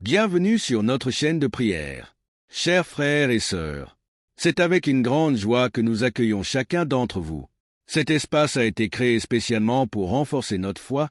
Bienvenue sur notre chaîne de prière. Chers frères et sœurs, c'est avec une grande joie que nous accueillons chacun d'entre vous. Cet espace a été créé spécialement pour renforcer notre foi,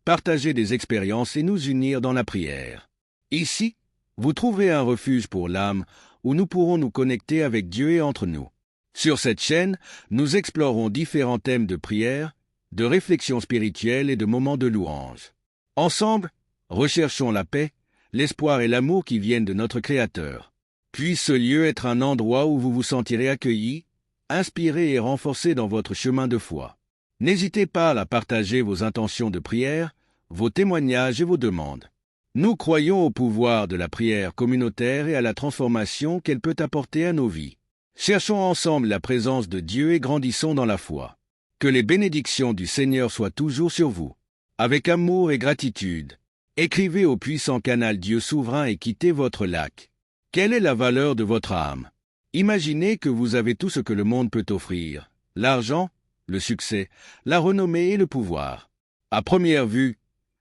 partager des expériences et nous unir dans la prière. Ici, vous trouverez un refuge pour l'âme où nous pourrons nous connecter avec Dieu et entre nous. Sur cette chaîne, nous explorons différents thèmes de prière, de réflexion spirituelle et de moments de louange. Ensemble, recherchons la paix, l'espoir et l'amour qui viennent de notre Créateur. Puisse ce lieu être un endroit où vous vous sentirez accueillis, inspirés et renforcés dans votre chemin de foi. N'hésitez pas à partager vos intentions de prière, vos témoignages et vos demandes. Nous croyons au pouvoir de la prière communautaire et à la transformation qu'elle peut apporter à nos vies. Cherchons ensemble la présence de Dieu et grandissons dans la foi. Que les bénédictions du Seigneur soient toujours sur vous. Avec amour et gratitude, écrivez au puissant canal Dieu souverain et quittez votre lac. Quelle est la valeur de votre âme? Imaginez que vous avez tout ce que le monde peut offrir. L'argent, le succès, la renommée et le pouvoir. À première vue,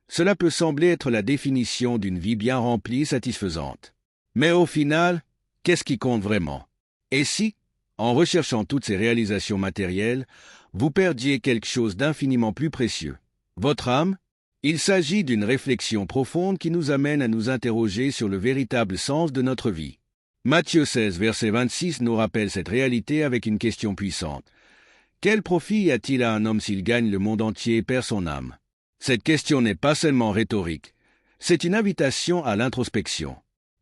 cela peut sembler être la définition d'une vie bien remplie et satisfaisante. Mais au final, qu'est-ce qui compte vraiment? Et si, en recherchant toutes ces réalisations matérielles, vous perdiez quelque chose d'infiniment plus précieux? Votre âme? Il s'agit d'une réflexion profonde qui nous amène à nous interroger sur le véritable sens de notre vie. Matthieu 16, verset 26 nous rappelle cette réalité avec une question puissante. Quel profit y a-t-il à un homme s'il gagne le monde entier et perd son âme? Cette question n'est pas seulement rhétorique, c'est une invitation à l'introspection.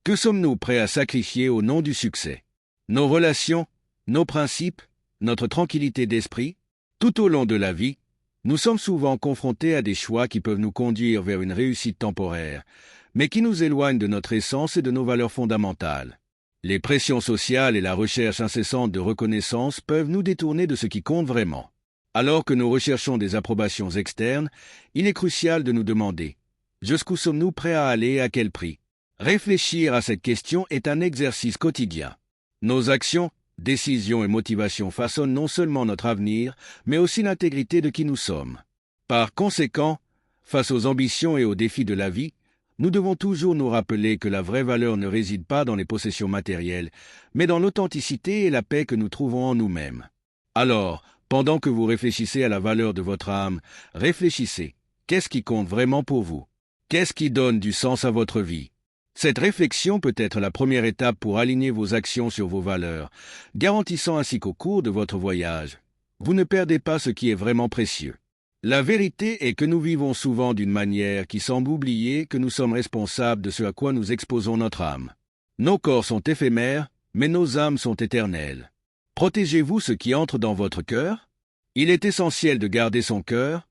Que sommes-nous prêts à sacrifier au nom du succès? Nos relations, nos principes, notre tranquillité d'esprit? Tout au long de la vie, nous sommes souvent confrontés à des choix qui peuvent nous conduire vers une réussite temporaire, mais qui nous éloignent de notre essence et de nos valeurs fondamentales. Les pressions sociales et la recherche incessante de reconnaissance peuvent nous détourner de ce qui compte vraiment. Alors que nous recherchons des approbations externes, il est crucial de nous demander « Jusqu'où sommes-nous prêts à aller et à quel prix ?» Réfléchir à cette question est un exercice quotidien. Nos actions, décisions et motivations façonnent non seulement notre avenir, mais aussi l'intégrité de qui nous sommes. Par conséquent, face aux ambitions et aux défis de la vie, nous devons toujours nous rappeler que la vraie valeur ne réside pas dans les possessions matérielles, mais dans l'authenticité et la paix que nous trouvons en nous-mêmes. Alors, pendant que vous réfléchissez à la valeur de votre âme, réfléchissez. Qu'est-ce qui compte vraiment pour vous? Qu'est-ce qui donne du sens à votre vie? Cette réflexion peut être la première étape pour aligner vos actions sur vos valeurs, garantissant ainsi qu'au cours de votre voyage, vous ne perdez pas ce qui est vraiment précieux. La vérité est que nous vivons souvent d'une manière qui semble oublier que nous sommes responsables de ce à quoi nous exposons notre âme. Nos corps sont éphémères, mais nos âmes sont éternelles. Protégez-vous ce qui entre dans votre cœur? Il est essentiel de garder son cœur.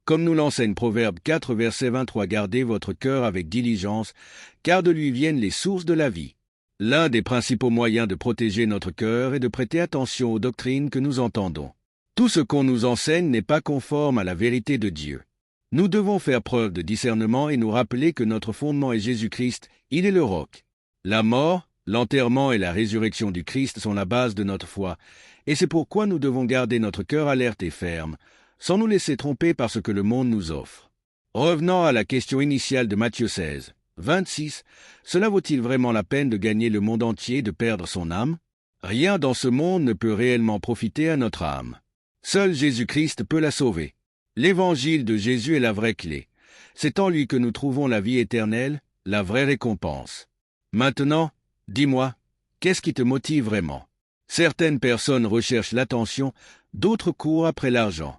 Comme nous l'enseigne Proverbe 4, verset 23, gardez votre cœur avec diligence, car de lui viennent les sources de la vie. L'un des principaux moyens de protéger notre cœur est de prêter attention aux doctrines que nous entendons. Tout ce qu'on nous enseigne n'est pas conforme à la vérité de Dieu. Nous devons faire preuve de discernement et nous rappeler que notre fondement est Jésus-Christ, il est le roc. La mort, l'enterrement et la résurrection du Christ sont la base de notre foi, et c'est pourquoi nous devons garder notre cœur alerte et ferme, sans nous laisser tromper par ce que le monde nous offre. Revenant à la question initiale de Matthieu 16, 26, cela vaut-il vraiment la peine de gagner le monde entier et de perdre son âme? Rien dans ce monde ne peut réellement profiter à notre âme. Seul Jésus-Christ peut la sauver. L'évangile de Jésus est la vraie clé. C'est en lui que nous trouvons la vie éternelle, la vraie récompense. Maintenant, dis-moi, qu'est-ce qui te motive vraiment? Certaines personnes recherchent l'attention, d'autres courent après l'argent.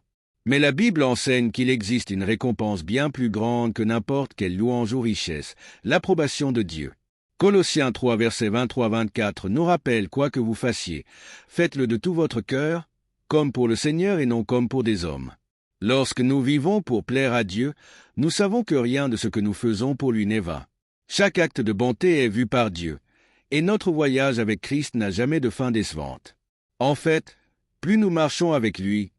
Mais la Bible enseigne qu'il existe une récompense bien plus grande que n'importe quelle louange ou richesse, l'approbation de Dieu. Colossiens 3, versets 23-24 nous rappelle quoi que vous fassiez, faites-le de tout votre cœur, comme pour le Seigneur et non comme pour des hommes. Lorsque nous vivons pour plaire à Dieu, nous savons que rien de ce que nous faisons pour lui n'est vain. Chaque acte de bonté est vu par Dieu, et notre voyage avec Christ n'a jamais de fin décevante. En fait, plus nous marchons avec lui,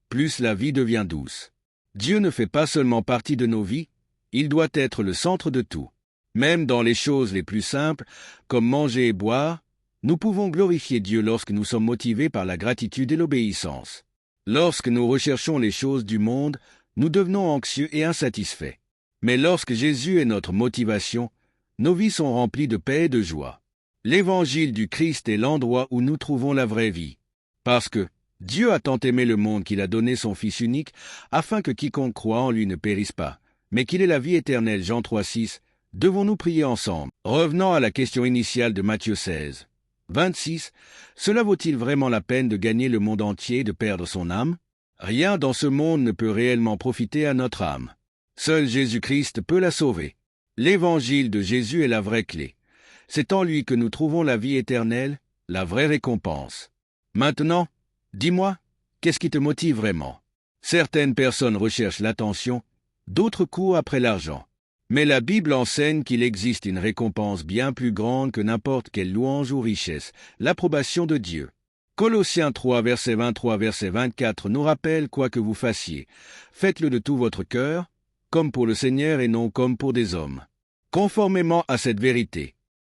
plus la vie devient douce. Dieu ne fait pas seulement partie de nos vies, il doit être le centre de tout. Même dans les choses les plus simples, comme manger et boire, nous pouvons glorifier Dieu lorsque nous sommes motivés par la gratitude et l'obéissance. Lorsque nous recherchons les choses du monde, nous devenons anxieux et insatisfaits. Mais lorsque Jésus est notre motivation, nos vies sont remplies de paix et de joie. L'évangile du Christ est l'endroit où nous trouvons la vraie vie. Parce que Dieu a tant aimé le monde qu'il a donné son Fils unique, afin que quiconque croit en lui ne périsse pas, mais qu'il ait la vie éternelle. Jean 3,6. Devons-nous prier ensemble? Revenant à la question initiale de Matthieu 16, 26, cela vaut-il vraiment la peine de gagner le monde entier et de perdre son âme? Rien dans ce monde ne peut réellement profiter à notre âme. Seul Jésus-Christ peut la sauver. L'évangile de Jésus est la vraie clé. C'est en lui que nous trouvons la vie éternelle, la vraie récompense. Maintenant, dis-moi, qu'est-ce qui te motive vraiment? Certaines personnes recherchent l'attention, d'autres courent après l'argent. Mais la Bible enseigne qu'il existe une récompense bien plus grande que n'importe quelle louange ou richesse, l'approbation de Dieu. Colossiens 3, verset 23, verset 24 nous rappelle quoi que vous fassiez. Faites-le de tout votre cœur, comme pour le Seigneur et non comme pour des hommes. Conformément à cette vérité,